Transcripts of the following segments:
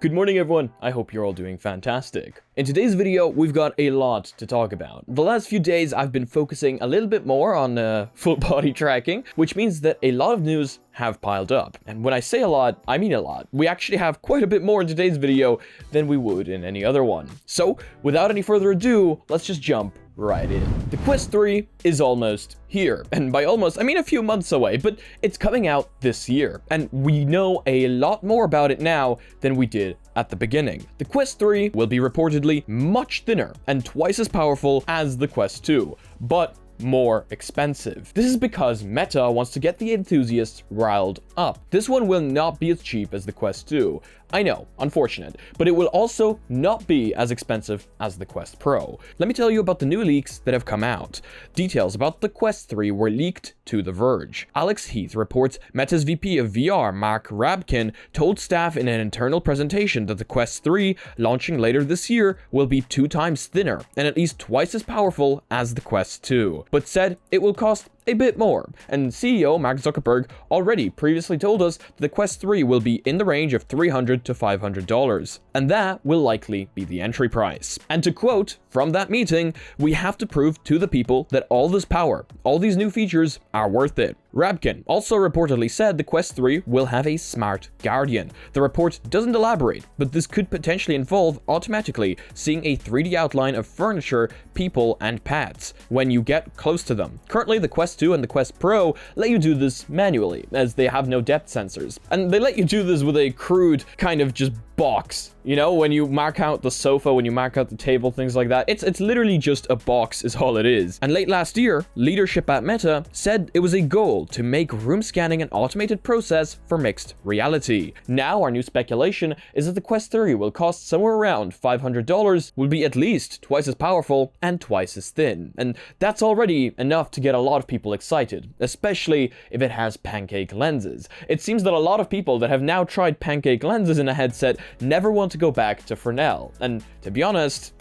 Good morning everyone, I hope you're all doing fantastic. In today's video, we've got a lot to talk about. The last few days I've been focusing a little bit more on full body tracking, which means that a lot of news have piled up. And when I say a lot, I mean a lot. We actually have quite a bit more in today's video than we would in any other one. So without any further ado, let's just jump right in. The Quest 3 is almost here, and by almost I mean a few months away, but it's coming out this year, and we know a lot more about it now than we did at the beginning. The Quest 3 will be reportedly much thinner and twice as powerful as the Quest 2, but more expensive. This is because Meta wants to get the enthusiasts riled up. This one will not be as cheap as the Quest 2. I know, unfortunate, but it will also not be as expensive as the Quest Pro. Let me tell you about the new leaks that have come out. Details about the Quest 3 were leaked to The Verge. Alex Heath reports Meta's VP of VR, Mark Rabkin, told staff in an internal presentation that the Quest 3, launching later this year, will be 2 times thinner and at least twice as powerful as the Quest 2, but said it will cost a bit more. And CEO Mark Zuckerberg already previously told us that the Quest 3 will be in the range of $300 to $500, and that will likely be the entry price. And to quote from that meeting, "We have to prove to the people that all this power, all these new features are worth it." Rabkin also reportedly said the Quest 3 will have a smart guardian. The report doesn't elaborate, but this could potentially involve automatically seeing a 3D outline of furniture, people, and pets when you get close to them. Currently, the Quest 2 and the Quest Pro let you do this manually, as they have no depth sensors. And they let you do this with a crude kind of just box. You know, when you mark out the sofa, when you mark out the table, things like that. It's literally just a box is all it is. And late last year, leadership at Meta said it was a goal to make room scanning an automated process for mixed reality. Now our new speculation is that the Quest 3 will cost somewhere around $500, will be at least twice as powerful and twice as thin. And that's already enough to get a lot of people excited, especially if it has pancake lenses. It seems that a lot of people that have now tried pancake lenses in a headset never want to go back to Fresnel, and to be honest,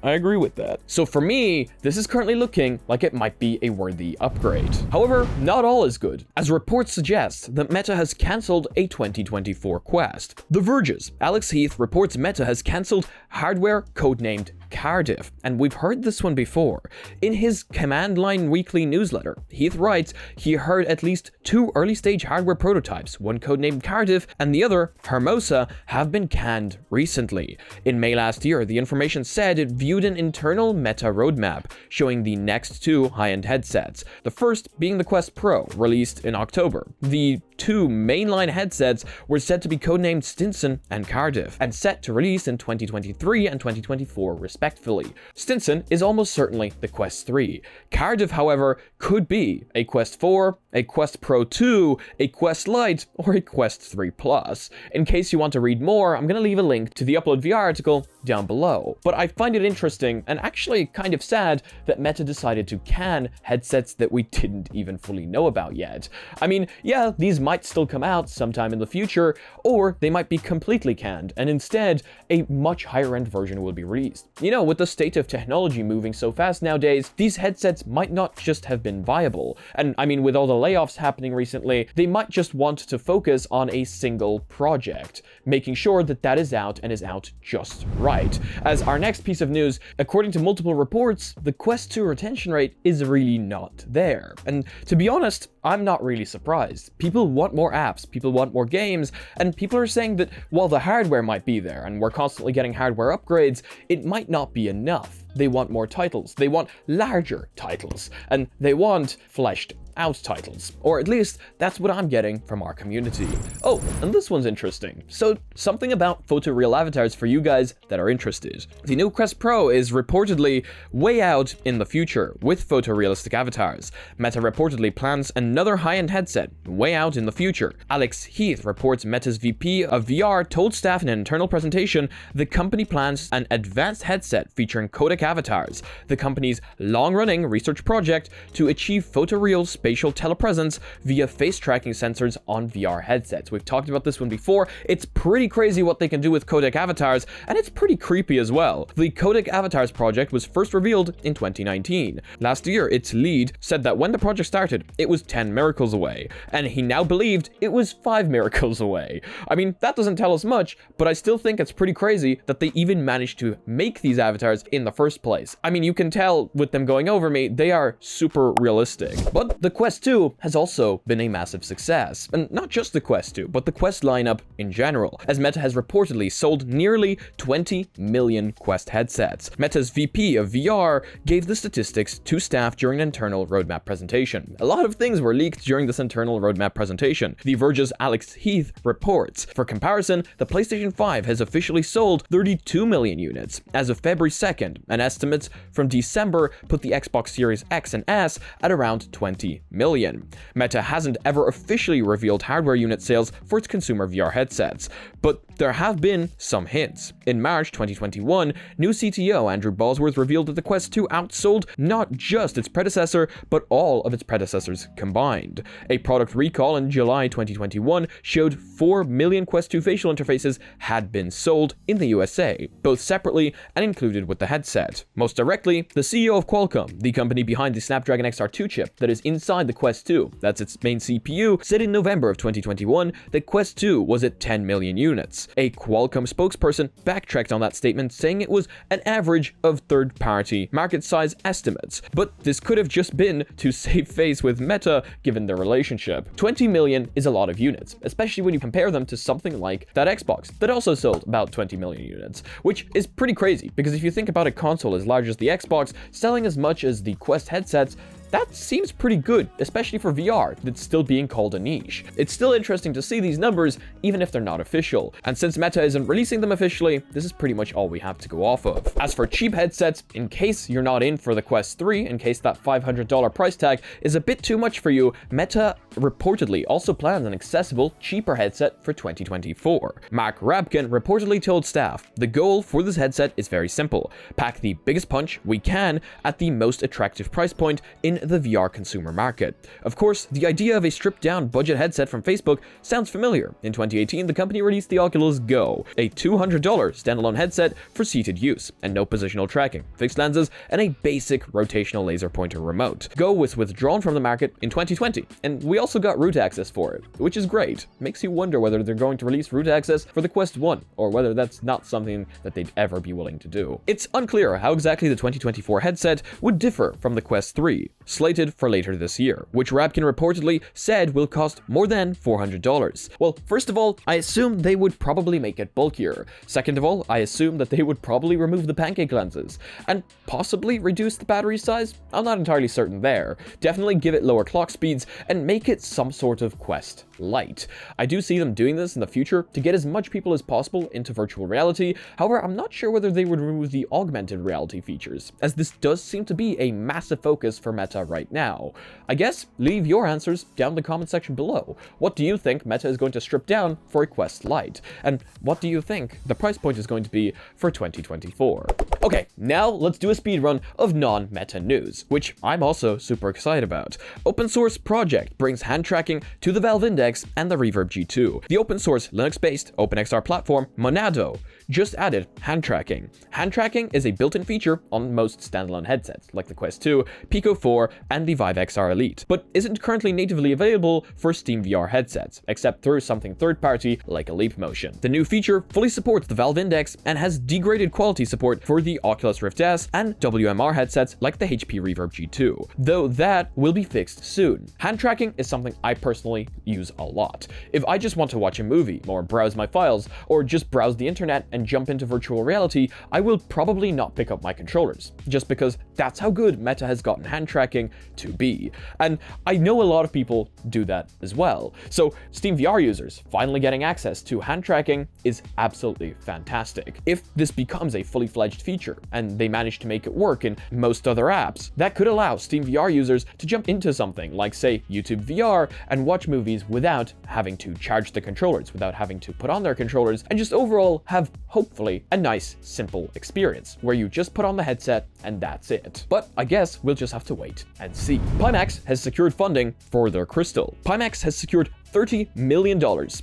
I agree with that. So for me, this is currently looking like it might be a worthy upgrade. However, not all is good, as reports suggest that Meta has cancelled a 2024 Quest. The Verge's Alex Heath reports Meta has cancelled hardware codenamed Cardiff, and we've heard this one before. In his Command Line weekly newsletter, Heath writes he heard at least 2 early-stage hardware prototypes, one codenamed Cardiff and the other, Hermosa, have been canned recently. In May last year, the information said it viewed an internal Meta roadmap showing the next 2 high-end headsets, the first being the Quest Pro, released in October. The 2 mainline headsets were said to be codenamed Stinson and Cardiff, and set to release in 2023 and 2024 respectively. Stinson is almost certainly the Quest 3. Cardiff, however, could be a Quest 4, a Quest Pro 2, a Quest Lite, or a Quest 3 Plus. In case you want to read more, I'm going to leave a link to the Upload VR article down below. But I find it interesting and actually kind of sad that Meta decided to can headsets that we didn't even fully know about yet. I mean, yeah, these might still come out sometime in the future, or they might be completely canned, and instead, a much higher end version will be released. You know, with the state of technology moving so fast nowadays, these headsets might not just have been viable. And I mean, with all the layoffs happening recently, they might just want to focus on a single project, making sure that that is out and is out just right. As our next piece of news, according to multiple reports, the Quest 2 retention rate is really not there. And to be honest, I'm not really surprised. People want more apps, people want more games, and people are saying that while the hardware might be there and we're constantly getting hardware upgrades, it might not be enough. They want more titles, they want larger titles, and they want fleshed out titles. Or at least that's what I'm getting from our community. Oh, and this one's interesting. So something about photoreal avatars for you guys that are interested. The new Quest Pro is reportedly way out in the future with photorealistic avatars. Meta reportedly plans another high-end headset way out in the future. Alex Heath reports Meta's VP of VR told staff in an internal presentation the company plans an advanced headset featuring Codec avatars, the company's long-running research project to achieve photoreal spatial telepresence via face tracking sensors on VR headsets. We've talked about this one before. It's pretty crazy what they can do with codec avatars, and it's pretty creepy as well. The Codec Avatars project was first revealed in 2019. Last year, its lead said that when the project started, it was 10 miracles away, and he now believed it was 5 miracles away. I mean, that doesn't tell us much, but I still think it's pretty crazy that they even managed to make these avatars in the first place. I mean, you can tell with them going over me, they are super realistic. But the Quest 2 has also been a massive success. And not just the Quest 2, but the Quest lineup in general, as Meta has reportedly sold nearly 20 million Quest headsets. Meta's VP of VR gave the statistics to staff during an internal roadmap presentation. A lot of things were leaked during this internal roadmap presentation. The Verge's Alex Heath reports. For comparison, the PlayStation 5 has officially sold 32 million units as of February 2nd, and estimates from December put the Xbox Series X and S at around 20 million. Meta hasn't ever officially revealed hardware unit sales for its consumer VR headsets, but there have been some hints. In March 2021, new CTO Andrew Bosworth revealed that the Quest 2 outsold not just its predecessor, but all of its predecessors combined. A product recall in July 2021 showed 4 million Quest 2 facial interfaces had been sold in the USA, both separately and included with the headset. Most directly, the CEO of Qualcomm, the company behind the Snapdragon XR2 chip that is inside the Quest 2, that's its main CPU, said in November of 2021 that Quest 2 was at 10 million units. A Qualcomm spokesperson backtracked on that statement, saying it was an average of third-party market size estimates, but this could have just been to save face with Meta given their relationship. 20 million is a lot of units, especially when you compare them to something like that Xbox that also sold about 20 million units, which is pretty crazy because if you think about a console as large as the Xbox selling as much as the Quest headsets, that seems pretty good, especially for VR that's still being called a niche. It's still interesting to see these numbers, even if they're not official. And since Meta isn't releasing them officially, this is pretty much all we have to go off of. As for cheap headsets, in case you're not in for the Quest 3, in case that $500 price tag is a bit too much for you, Meta reportedly also plans an accessible, cheaper headset for 2024. Mark Rabkin reportedly told staff, the goal for this headset is very simple. Pack the biggest punch we can at the most attractive price point in the VR consumer market. Of course, the idea of a stripped-down budget headset from Facebook sounds familiar. In 2018, the company released the Oculus Go, a $200 standalone headset for seated use, and no positional tracking, fixed lenses, and a basic rotational laser pointer remote. Go was withdrawn from the market in 2020, and we also got root access for it, which is great. Makes you wonder whether they're going to release root access for the Quest 1, or whether that's not something that they'd ever be willing to do. It's unclear how exactly the 2024 headset would differ from the Quest 3, slated for later this year, which Rabkin reportedly said will cost more than $400. Well, first of all, I assume they would probably make it bulkier. Second of all, I assume that they would probably remove the pancake lenses, and possibly reduce the battery size? I'm not entirely certain there. Definitely give it lower clock speeds, and make it some sort of Quest Lite. I do see them doing this in the future to get as much people as possible into virtual reality. However, I'm not sure whether they would remove the augmented reality features, as this does seem to be a massive focus for Meta right now. I guess leave your answers down in the comment section below. What do you think Meta is going to strip down for a Quest Lite? And what do you think the price point is going to be for 2024? Okay, now let's do a speedrun of non-Meta news, which I'm also super excited about. Open source project brings hand tracking to the Valve Index and the Reverb G2. The open source Linux-based OpenXR platform Monado just added hand tracking. Hand tracking is a built-in feature on most standalone headsets, like the Quest 2, Pico 4, and the Vive XR Elite, but isn't currently natively available for SteamVR headsets, except through something third-party like a Leap Motion. The new feature fully supports the Valve Index and has degraded quality support for the Oculus Rift S and WMR headsets like the HP Reverb G2, though that will be fixed soon. Hand tracking is something I personally use a lot. If I just want to watch a movie, or browse my files, or just browse the internet and jump into virtual reality, I will probably not pick up my controllers, just because that's how good Meta has gotten hand tracking to be. And I know a lot of people do that as well. So SteamVR users finally getting access to hand tracking is absolutely fantastic. If this becomes a fully fledged feature and they manage to make it work in most other apps, that could allow SteamVR users to jump into something like, say, YouTube VR and watch movies without having to charge the controllers, without having to put on their controllers, and just overall have hopefully, a nice, simple experience where you just put on the headset and that's it. But I guess we'll just have to wait and see. Pimax has secured funding for their Crystal. Pimax has secured $30 million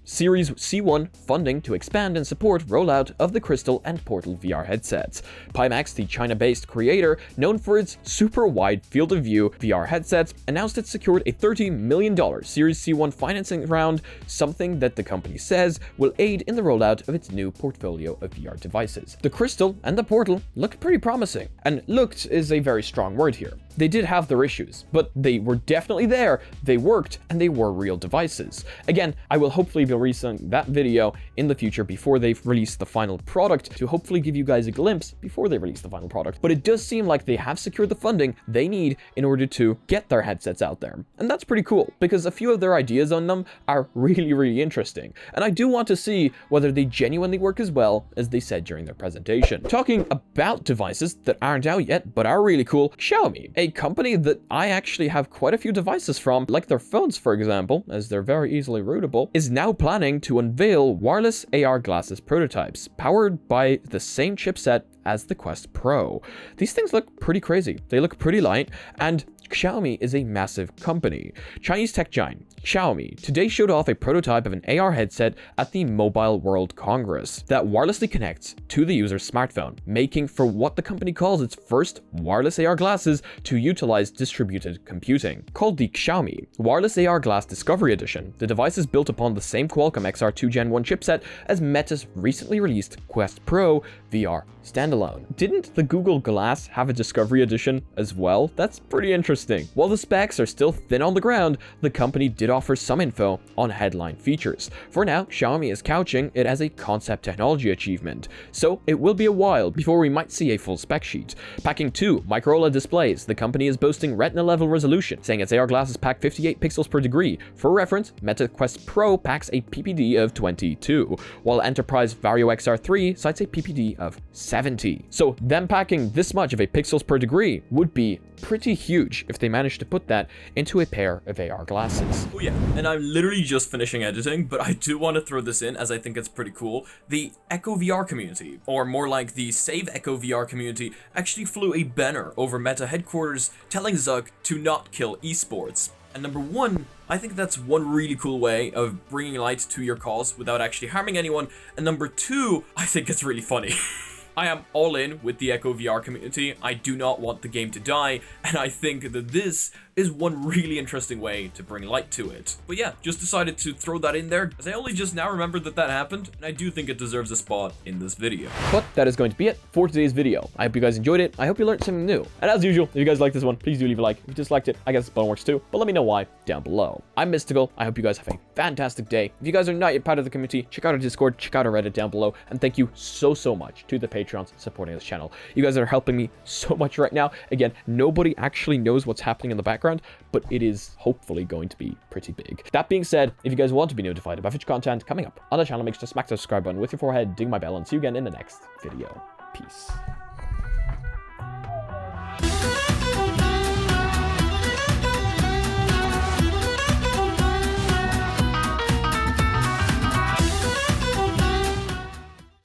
Series C1 funding to expand and support rollout of the Crystal and Portal VR headsets. Pimax, the China-based creator known for its super wide field of view VR headsets, announced it secured a $30 million Series C1 financing round, something that the company says will aid in the rollout of its new portfolio of VR devices. The Crystal and the Portal looked pretty promising, and looked is a very strong word here. They did have their issues, but they were definitely there, they worked, and they were real devices. Again, I will hopefully be releasing that video in the future before they release the final product to hopefully give you guys a glimpse before they release the final product. But it does seem like they have secured the funding they need in order to get their headsets out there. And that's pretty cool, because a few of their ideas on them are really interesting. And I do want to see whether they genuinely work as well as they said during their presentation. Talking about devices that aren't out yet, but are really cool, Xiaomi, a company that I actually have quite a few devices from, like their phones for example, as they're very easily rootable, is now planning to unveil wireless AR glasses prototypes, powered by the same chipset as the Quest Pro. These things look pretty crazy, they look pretty light, and Xiaomi is a massive company. Chinese tech giant Xiaomi today showed off a prototype of an AR headset at the Mobile World Congress that wirelessly connects to the user's smartphone, making for what the company calls its first wireless AR glasses to utilize distributed computing. Called the Xiaomi Wireless AR Glass Discovery Edition, the device is built upon the same Qualcomm XR2 Gen 1 chipset as Meta's recently released Quest Pro VR standalone. Didn't the Google Glass have a Discovery Edition as well? That's pretty interesting. While the specs are still thin on the ground, the company did offer some info on headline features. For now, Xiaomi is couching it as a concept technology achievement, so it will be a while before we might see a full spec sheet. Packing 2 micro-OLED displays, the company is boasting retina level resolution, saying its AR glasses pack 58 pixels per degree. For reference, Meta Quest Pro packs a PPD of 22, while Enterprise Vario XR3 cites a PPD of 70. So them packing this much of a pixels per degree would be pretty huge if they managed to put that into a pair of AR glasses. Oh yeah, and I'm literally just finishing editing, but I do want to throw this in as I think it's pretty cool. The EchoVR community, or more like the Save EchoVR community, actually flew a banner over Meta headquarters telling Zuck to not kill esports. And number one, I think that's one really cool way of bringing light to your cause without actually harming anyone. And number two, I think it's really funny. I am all in with the EchoVR community. I do not want the game to die, and I think that this is one really interesting way to bring light to it. But yeah, just decided to throw that in there, as I only just now remembered that that happened, and I do think it deserves a spot in this video. But that is going to be it for today's video. I hope you guys enjoyed it. I hope you learned something new. And as usual, if you guys like this one, please do leave a like. If you disliked it, I guess this button works too, but let me know why down below. I'm Mysticle. I hope you guys have a fantastic day. If you guys are not yet part of the community, check out our Discord, check out our Reddit down below, and thank you so much to the Patrons supporting this channel. You guys are helping me so much right now. Again, nobody actually knows what's happening in the background, but it is hopefully going to be pretty big. That being said, if you guys want to be notified about future content coming up on the channel, make sure to smack the subscribe button with your forehead, ding my bell, and see you again in the next video. Peace.